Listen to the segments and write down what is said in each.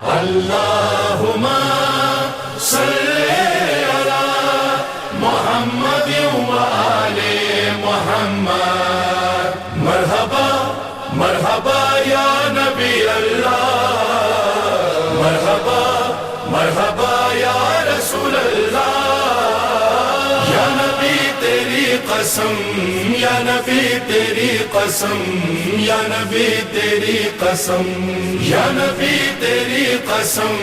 اللہم صلی علی محمد و آل محمد. مرحبا مرحبا یا نبی اللہ، مرحبا مرحبا یا رسول اللہ. یا نبی تیری قسم، یا نبی تیری قسم، یا نبی تیری قسم، یا نبی تیری قسم،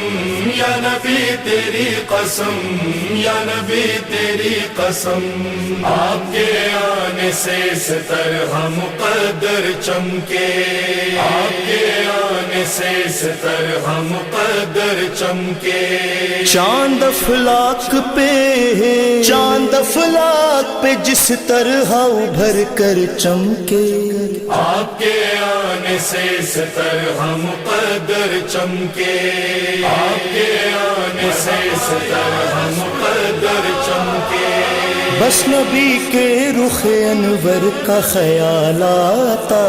یا نبی تیری قسم، یا نبی تیری قسم. آپ کے آنے سے سترہ مقدر چمکے، آپ کے آنے سے سترہ مقدر چمکے. چاند افلاک پہ، چاند افلاک پہ جس طرح ابھر کر چمکے. آپ کے آنے سے سترہ مقدر چمکے، آپ کے آنے سے سترہ مقدر چمکے. بس نبی کے رخ انور کا خیال آتا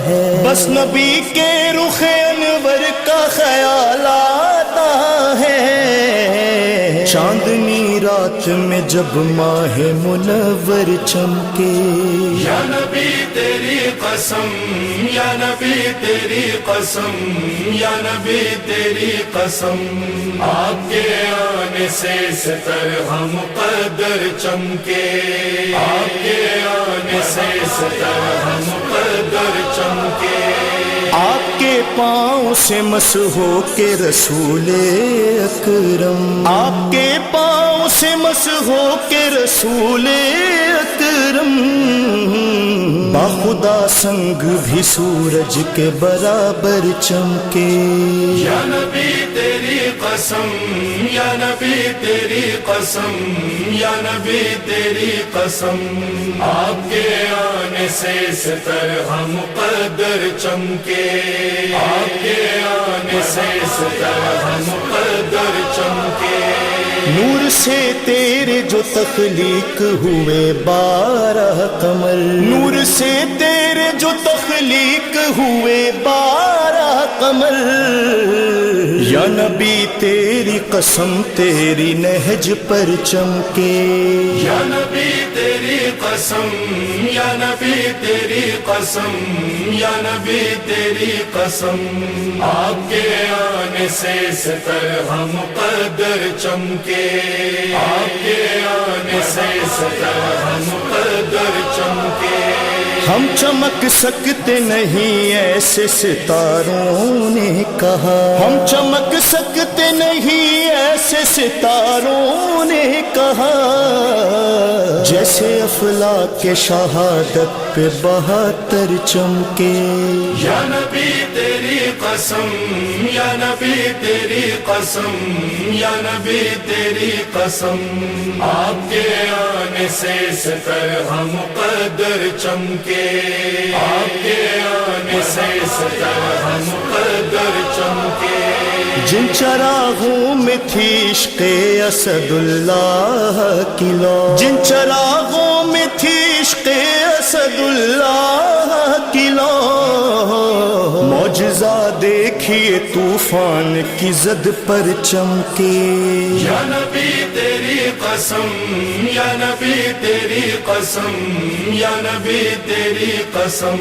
ہے، بس نبی کے رخ انور کا خیال آتا ہے. چاندنی رات میں جب ماہ منور چمکے. یا نبی تیری قسم، یا نبی تیری قسم، یا نبی تیری قسم. آپ کے آنے سے سترہ مقدر چمکے، آپ کے آنے سے سترہ مقدر چمکے. آپ کے پاؤں سے مس ہو کے رسول اکرم، آپ کے پاؤں سے مس ہو کے رسول اکرم. باخدا سنگ بھی سورج کے برابر چمکے. یا نبی تیری قسم، یا نبی تیری قسم، یا نبی تیری قسم. آپ کے آنے سے سترہ مقدر چمکے، آپ کے آنے سے سترہ مقدر چمکے. نور سے تیرے جو تخلیق ہوئے 12 قمر، نور سے تیرے جو تخلیق ہوئے 12 قمر. یا نبی تیری قسم تیری نہج پر چمکے. یا نبی تیری قسم، یا نبی تیری قسم، یا نبی تیری قسم. آپ کے آنے سے سترہ مقدر چمکے، آپ کے آنے سے سترہ مقدر چمکے. ہم چمک سکتے نہیں ایسے ستاروں نے کہا، ہم چمک سکتے نہیں ایسے ستاروں نے کہا. جیسے افلاک کے شہادت پہ 72 چمکے. یا نبی تیری قسم، یا نبی تیری قسم، یا نبی تیری قسم. آپ کے آنے سے سترہ مقدر چمکے، آپ کے آنے سے سترہ مقدر چمکے. جن چراغوں میں تھی عشق اسد اللہ کی لو، جن چراغوں میں تھی عشق اسد اللہ کی لو. معجزہ دیکھیے طوفان کی زد پر چمکے. یا نبی تیری قسم، یا نبی تیری قسم، یا نبی تیری قسم.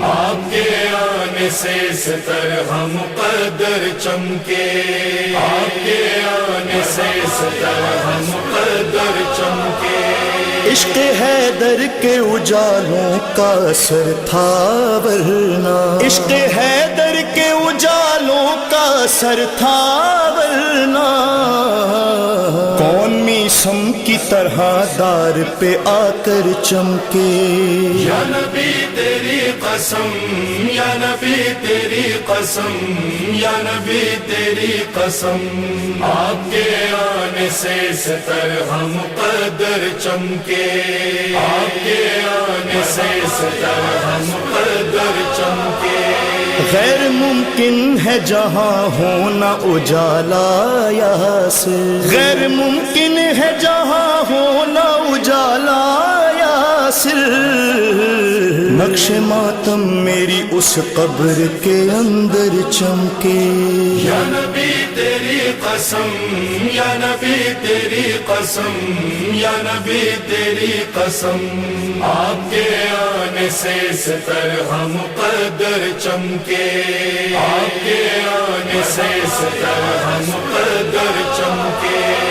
آپ کے آنے سے سترہ مقدر چمکے، آپ کے آنے سے سترہ مقدر چمکے. عشق حیدر کے اجالوں کا اثر تھا ورنہ، عشق حیدر کے اجالوں کا اثر تھا ورنہ. کون میسم کی طرح دار پہ آ کر چمکے. یا نبی تیری قسم، یا نبی تیری قسم، یا نبی تیری قسم. آپ کے آنے سے سترہ مقدر چمکے، آپ کے آنے سے سترہ مقدر چمکے. غیر ممکن ہے جہاں ہونا اجالا یاسر، غیر ممکن ہے جہاں ہونا اجالا یاسر. ناصر نقش ماتم میری اس قبر کے اندر چمکے یا نبی تیری قسم یا نبی تیری قسم یا نبی تیری قسم آپ کے آنے سے اس طرح مقدر چمکے آپ کے آنے سے اس طرح مقدر چمکے